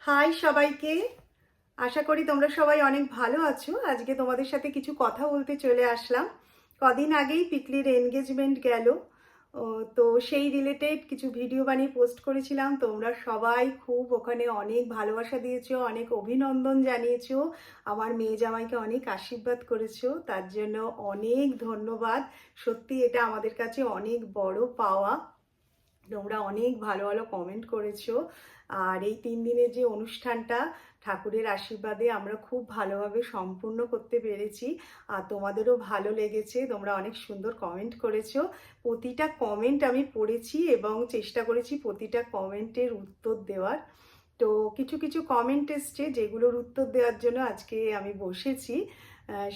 High সবাইকে। আশা করি তোমরা সবাই অনেক ভালো আছো। আজকে তোমাদের সাথে কিছু কথা বলতে চলে আসলাম। কদিন আগেই পিকলির এনগেজমেন্ট গেল। তো সেই রিলেটেড কিছু ভিডিও বানিয়ে পোস্ট করেছিলাম। তোমরা সবাই খুব ওখানে অনেক ভালোবাসা দিয়েছো, অনেক অভিনন্দন জানিয়েছো, আমার মেয়ে জামাইকে অনেক আশীর্বাদ করেছো, তার জন্য অনেক ধন্যবাদ। সত্যি এটা আমাদের কাছে অনেক বড় পাওয়া। তোমরা অনেক ভালো ভালো কমেন্ট করেছো। আর এই 3 দিনের যে অনুষ্ঠানটা ঠাকুরের আশীর্বাদে আমরা খুব ভালোভাবে সম্পূর্ণ করতে পেরেছি। আর তোমাদেরও ভালো লেগেছে, তোমরা অনেক সুন্দর কমেন্ট করেছো। প্রতিটা কমেন্ট আমি পড়েছি এবং চেষ্টা করেছি প্রতিটা কমেন্টের উত্তর দেওয়ার। তো কিছু কিছু কমেন্ট এসছে যেগুলোর উত্তর দেওয়ার জন্য আজকে আমি বসেছি।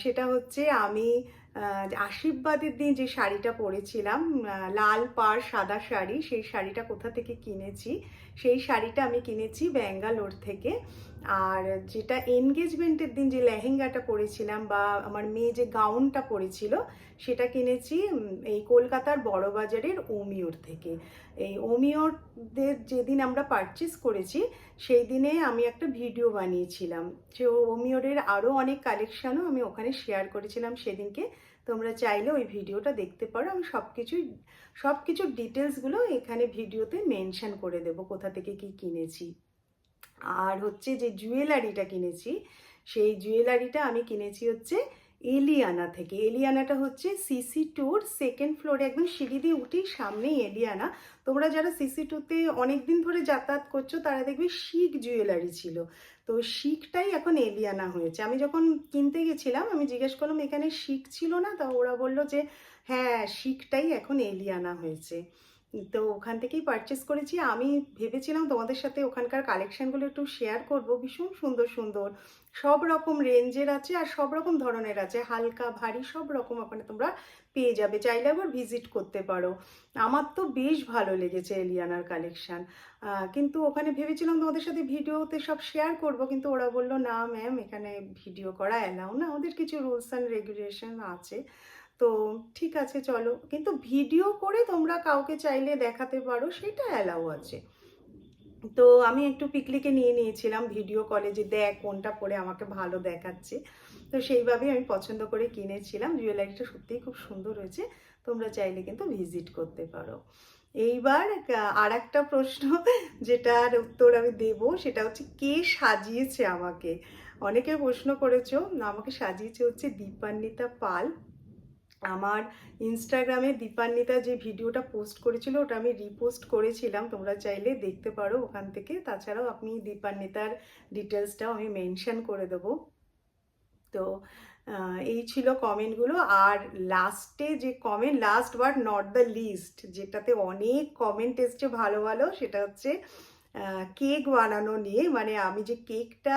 সেটা হচ্ছে আমি আশীর্বাদের দিন যে শাড়িটা পরেছিলাম, লাল পাড় সাদা শাড়ি, সেই শাড়িটা কোথা থেকে কিনেছি। সেই শাড়িটা আমি কিনেছি ব্যাঙ্গালোর থেকে। আর যেটা এনগেজমেন্টের দিন যে লেহেঙ্গাটা পরেছিলাম বা আমার মেয়ে যে গাউনটা পরেছিল সেটা কিনেছি এই কলকাতার বড়বাজারের ওমিওর থেকে। এই ওমিওরদের যেদিন আমরা পারচেস করেছি সেই দিনে আমি একটা ভিডিও বানিয়েছিলাম। যে ওমিওরের আরও অনেক কালেকশানও আমি ওখানে শেয়ার করেছিলাম সেদিনকে। তোমরা চাইলে ওই ভিডিওটা দেখতে পারো। আমি সব কিছুর ডিটেলসগুলো এখানে ভিডিওতে মেনশন করে দেবো, কোথা থেকে কি কিনেছি। আর হচ্ছে যে জুয়েলারিটা কিনেছি, সেই জুয়েলারিটা আমি কিনেছি হচ্ছে এলিয়ানা থেকে। এলিয়ানাটা হচ্ছে সিসি2-র সেকেন্ড ফ্লোরে, একদম সিঁড়ি দিয়ে উঠেই সামনেই এলিয়ানা। তোমরা যারা সিসি2-তে অনেকদিন ধরে যাতায়াত করছো তারা দেখবে শিখ জুয়েলারি ছিল, তো শিখটাই এখন এলিয়ানা হয়েছে। আমি যখন কিনতে গেছিলাম আমি জিজ্ঞেস করলাম এখানে শিখ ছিল না, তা ওরা বললো যে হ্যাঁ শিখটাই এখন এলিয়ানা হয়েছে। তো ওখান থেকেই পারচেস করেছি। আমি ভেবেছিলাম তোমাদের সাথে ওখানকার কালেকশানগুলো একটু শেয়ার করব। ভীষণ সুন্দর সুন্দর সব রকম রেঞ্জের আছে আর সব রকম ধরনের আছে, হালকা ভারী সব রকম ওখানে তোমরা পেয়ে যাবে। চাইলে আবার ভিজিট করতে পারো। আমার তো বেশ ভালো লেগেছে এলিয়ানার কালেকশান। কিন্তু ওখানে ভেবেছিলাম তোমাদের সাথে ভিডিওতে সব শেয়ার করব, কিন্তু ওরা বললো না ম্যাম এখানে ভিডিও করা অ্যালাউ না, ওদের কিছু রুলস অ্যান্ড রেগুলেশন আছে। তো ঠিক আছে চলো, কিন্তু ভিডিও করে তোমরা কাউকে চাইলে দেখাতে পারো, সেটা অ্যালাউ আছে। তো আমি একটু পিকলিকে নিয়ে নিয়েছিলাম ভিডিও কলে যে দেখ কোনটা পরে আমাকে ভালো দেখাচ্ছে। তো সেইভাবেই আমি পছন্দ করে কিনেছিলাম। জুয়েলারিটা সত্যিই খুব সুন্দর হয়েছে, তোমরা চাইলে কিন্তু ভিজিট করতে পারো। এইবার আর একটা প্রশ্ন যেটার উত্তর আমি দেব সেটা হচ্ছে কে সাজিয়েছে আমাকে। অনেকে প্রশ্ন করেছো। আমাকে সাজিয়েছে হচ্ছে দীপান্বিতা পাল। আমার ইনস্টাগ্রামে দীপান্বিতা যে ভিডিওটা পোস্ট করেছিল ওটা আমি রিপোস্ট করেছিলাম, তোমরা চাইলে দেখতে পারো ওখান থেকে। তাছাড়াও আপনি দীপান্বিতার ডিটেলসটাও আমি মেনশন করে দেবো। তো এই ছিল কমেন্টগুলো। আর লাস্টে যে comment, last but not the least, যেটাতে অনেক কমেন্ট এসছে ভালো ভালো, সেটা হচ্ছে কেক বানানো নিয়ে। মানে আমি যে কেকটা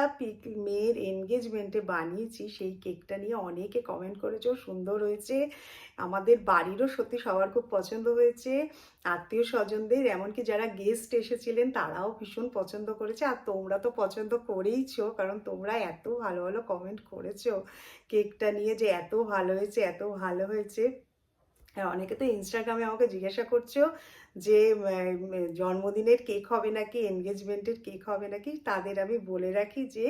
মেয়ের এনগেজমেন্টে বানিয়েছি সেই কেকটা নিয়ে অনেকে কমেন্ট করেছো, সুন্দর হয়েছে। আমাদের বাড়িরও সত্যি সবার খুব পছন্দ হয়েছে, আত্মীয় স্বজনদের এমনকি যারা গেস্ট এসেছিলেন তারাও ভীষণ পছন্দ করেছে। আর তোমরা তো পছন্দ করেইছো, কারণ তোমরা এত ভালো ভালো কমেন্ট করেছো কেকটা নিয়ে যে এত ভালো হয়েছে এত ভালো হয়েছে। হ্যাঁ, অনেকে তো ইনস্টাগ্রামে আমাকে জিজ্ঞাসা করছো যে জন্মদিনের কেক হবে নাকি, এনগেজমেন্টের কেক হবে নাকি। তাদের আমি বলে রাখি যে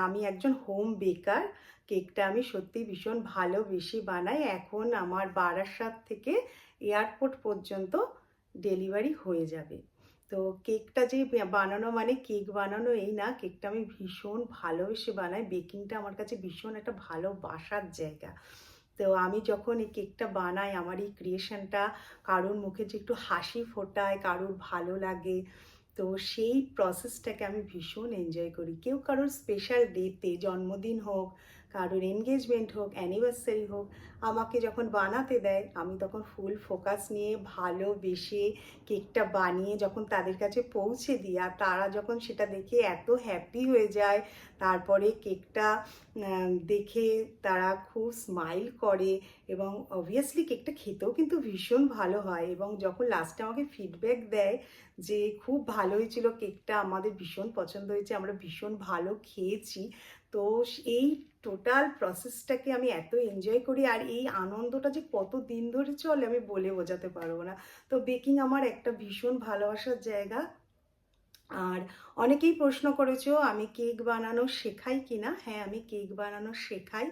আমি একজন হোম বেকার। কেকটা আমি সত্যি ভীষণ ভালোবেসে বানাই। এখন আমার বারাসাত থেকে এয়ারপোর্ট পর্যন্ত ডেলিভারি হয়ে যাবে। তো কেকটা যে বানানো মানে কেক বানানো এই না, কেকটা আমি ভীষণ ভালোবেসে বানাই। বেকিংটা আমার কাছে ভীষণ একটা ভালোবাসার জায়গা। তো আমি যখন এই কেকটা বানাই, আমার এই ক্রিয়েশনটা কারোর মুখে যে একটু হাসি ফোটায়, কারোর ভালো লাগে, তো সেই প্রসেসটাকে আমি ভীষণ এনজয় করি। কেউ কারোর স্পেশাল ডেতে, জন্মদিন হোক, কারোর এনগেজমেন্ট হোক, অ্যানিভার্সারি হোক, আমাকে যখন বানাতে দেয় আমি তখন ফুল ফোকাস নিয়ে ভালোবেসে কেকটা বানিয়ে যখন তাদের কাছে পৌঁছে দিই, আর তারা যখন সেটা দেখে এত হ্যাপি হয়ে যায়, তারপরে কেকটা দেখে তারা খুব স্মাইল করে। এবং অবভিয়াসলি কেকটা খেতেও কিন্তু ভীষণ ভালো হয়। এবং যখন লাস্টে আমাকে ফিডব্যাক দেয় যে খুব ভালো হয়েছিল কেকটা, আমাদের ভীষণ পছন্দ হয়েছে, আমরা ভীষণ ভালো খেয়েছি, তো এই টোটাল প্রসেসটাকে আমি এত এনজয় করি। আর এই আনন্দটা যে কত দিন ধরে চলে আমি বলে বোঝাতে পারবো না। তো বেকিং আমার একটা ভীষণ ভালোবাসার জায়গা। আর অনেকেই প্রশ্ন করেছো আমি কেক বানানো শেখাই কিনা। হ্যাঁ, আমি কেক বানানো শেখাই।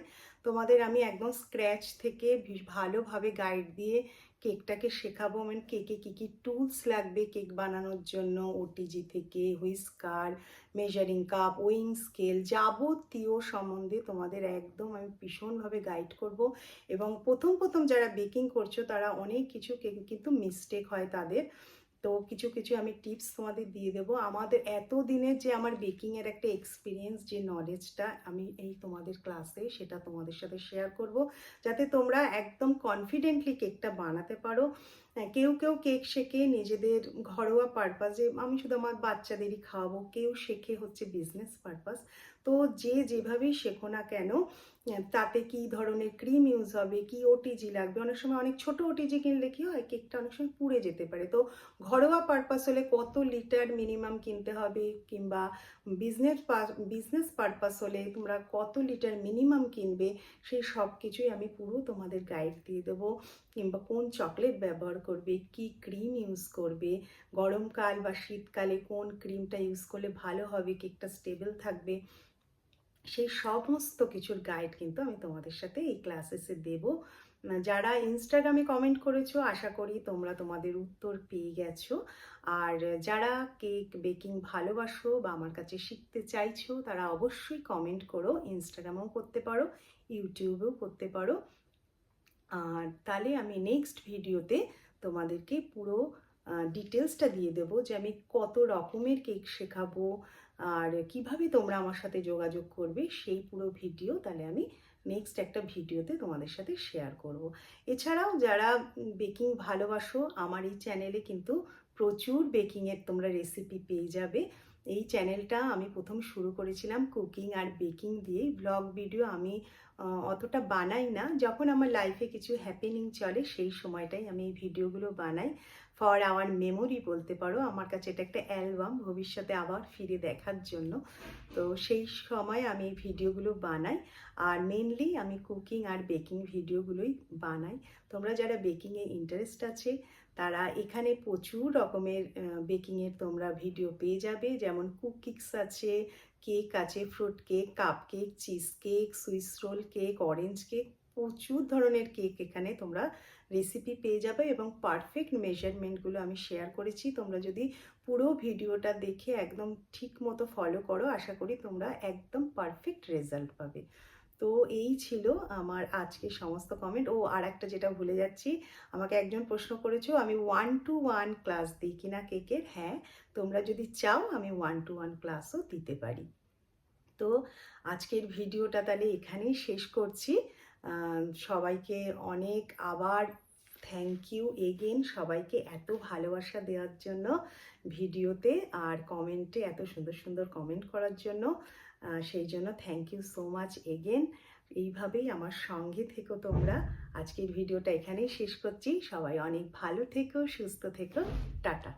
তোমাদের আমি একদম স্ক্র্যাচ থেকে ভালোভাবে গাইড দিয়ে কেকটাকে শেখাবো। মানে কেকে কী কী টুলস লাগবে কেক বানানোর জন্য, ওটিজি থেকে whisker, measuring cup, owing scale, যাবতীয় সম্বন্ধে তোমাদের একদম আমি ভীষণভাবে গাইড করব। এবং প্রথম প্রথম যারা বেকিং করছো তারা অনেক কিছু কিন্তু মিস্টেক হয় তাদের, তো কিছু কিছু আমি টিপস তোমাদের দিয়ে দেবো। আমাদের এতদিনের যে আমার বেকিংয়ের একটা এক্সপিরিয়েন্স, যে নলেজটা আমি এই তোমাদের ক্লাসে সেটা তোমাদের সাথে শেয়ার করব, যাতে তোমরা একদম কনফিডেন্টলি কেকটা বানাতে পারো। কেউ কেউ কেক শেখে নিজেদের ঘরোয়া পারপাসে, আমি শুধু আমার বাচ্চাদেরই খাওয়াবো, কেউ শেখে হচ্ছে বিজনেস পারপাস। তো যে যেভাবেই শেখো না কেন, তাতে কি ধরনের ক্রিম ইউজ হবে, কি ওটিজি লাগবে, অনেক সময় অনেক ছোট ওটিজি কিনলে কি হয় কেকটা অনেক সময় পুড়ে যেতে পারে। তো ঘরোয়া পারপাস হলে কত লিটার মিনিমাম কিনতে হবে, কিংবা বিজনেস পারপাস হলে তোমরা কত লিটার মিনিমাম কিনবে, সেই সব কিছুই আমি পুরো তোমাদের গাইড দিয়ে দেবো। কিংবা কোন চকলেট ব্যবহার করবে, কি ক্রিম ইউজ করবে, গরমকাল বা শীতকালে কোন ক্রিমটা ইউজ করলে ভালো হবে, কেকটা স্টেবল থাকবে, সেই সমস্ত কিছুর গাইড কিন্তু আমি তোমাদের সাথে এই ক্লাসেসে দেবো। যারা ইনস্টাগ্রামে কমেন্ট করেছো আশা করি তোমরা তোমাদের উত্তর পেয়ে গেছো। আর যারা কেক বেকিং ভালোবাসো বা আমার কাছে শিখতে চাইছো তারা অবশ্যই কমেন্ট করো, ইনস্টাগ্রামেও করতে পারো, ইউটিউবেও করতে পারো। আর তাহলে আমি নেক্সট ভিডিওতে তোমাদেরকে পুরো ডিটেলসটা দিয়ে দেবো যে আমি কত রকমের কেক শেখাবো আর কিভাবে তোমরা আমার সাথে যোগাযোগ করবে, সেই পুরো ভিডিও তাহলে আমি নেক্সট একটা ভিডিওতে তোমাদের সাথে শেয়ার করব। এছাড়াও যারা বেকিং ভালোবাসো, আমার এই চ্যানেলে কিন্তু প্রচুর বেকিংয়ের তোমরা রেসিপি পেয়ে যাবে। এই চ্যানেলটা আমি প্রথম শুরু করেছিলাম কুকিং আর বেকিং দিয়েই। ব্লগ ভিডিও আমি অতটা বানাই না, যখন আমার লাইফে কিছু হ্যাপেনিং চলে সেই সময়টাই আমি এই ভিডিওগুলো বানাই, ফর আওয়ার মেমোরি বলতে পারো। আমার কাছে এটা একটা অ্যালবাম, ভবিষ্যতে আবার ফিরে দেখার জন্য। তো সেই সময় আমি এই ভিডিওগুলো বানাই, আর মেনলি আমি কুকিং আর বেকিং ভিডিওগুলোই বানাই। তোমরা যারা বেকিংয়ে ইন্টারেস্ট আছে তারা এখানে প্রচুর রকমের বেকিংয়ের তোমরা ভিডিও পেয়ে যাবে, যেমন কুকিংস আছে, কেক আছে, fruit cake, cup cake, cheese cake, Swiss roll cake, orange cake, প্রচুর ধরনের কেক এখানে তোমরা রেসিপি পেয়ে যাবে। এবং পারফেক্ট মেজারমেন্টগুলো আমি শেয়ার করেছি। তোমরা যদি পুরো ভিডিওটা দেখে একদম ঠিক মতো ফলো করো, আশা করি তোমরা একদম পারফেক্ট রেজাল্ট পাবে। তো এই ছিল আমার আজকে সমস্ত কমেন্ট। ও আর একটা যেটা ভুলে যাচ্ছি, আমাকে একজন প্রশ্ন করেছো আমি 1-to-1 ক্লাস দিই কিনা কেকের। হ্যাঁ, তোমরা যদি চাও আমি 1-to-1 ক্লাসও দিতে পারি। তো আজকের ভিডিওটা তাহলে এখানেই শেষ করছি। সবাইকে অনেক আবার থ্যাংক ইউ এগেন, সবাইকে এত ভালোবাসা দেওয়ার জন্য ভিডিওতে আর কমেন্টে এত সুন্দর সুন্দর কমেন্ট করার জন্য। সেই জন্য thank you so much again. এইভাবেই আমার সঙ্গে থেকো তোমরা। আজকের ভিডিওটা এখানেই শেষ করছি। সবাই অনেক ভালো থেকো, সুস্থ থেকো, টাটা।